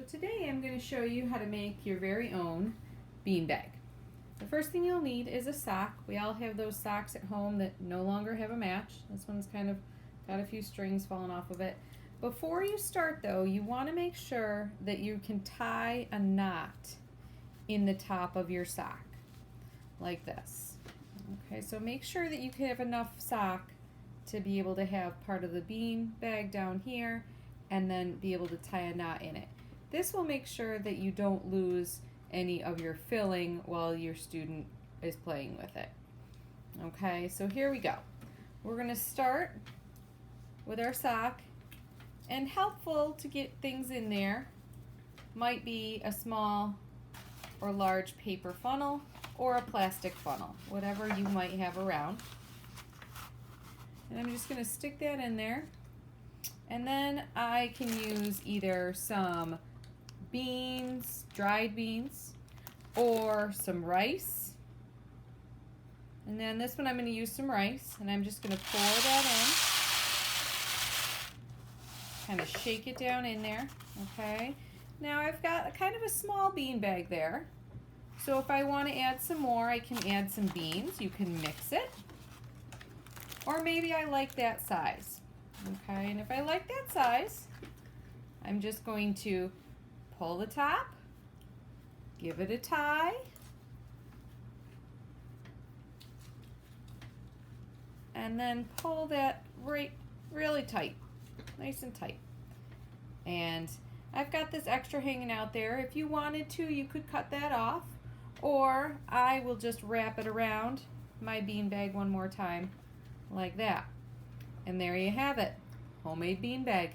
today I'm going to show you how to make your very own beanbag. The first thing you'll need is a sock. We all have those socks at home that no longer have a match. This one's kind of got a few strings falling off of it. Before you start though, you want to make sure that you can tie a knot in the top of your sock, like this. Okay, so make sure that you have enough sock to be able to have part of the bean bag down here and then be able to tie a knot in it. This will make sure that you don't lose any of your filling while your student is playing with it. Okay, so here we go. We're going to start with our sock, and helpful to get things in there might be a small or large paper funnel or a plastic funnel, whatever you might have around. And I'm just going to stick that in there. And then I can use either some beans, dried beans, or some rice. And then this one I'm going to use some rice, and I'm just going to pour that in. Kind of shake it down in there, okay? Now I've got kind of a small bean bag there. So if I want to add some more, I can add some beans. You can mix it. Or maybe I like that size. Okay, and if I like that size, I'm just going to pull the top, give it a tie, and then pull that really tight, nice and tight. And I've got this extra hanging out there. If you wanted to, you could cut that off, or I will just wrap it around my bean bag one more time like that. And there you have it, homemade beanbag.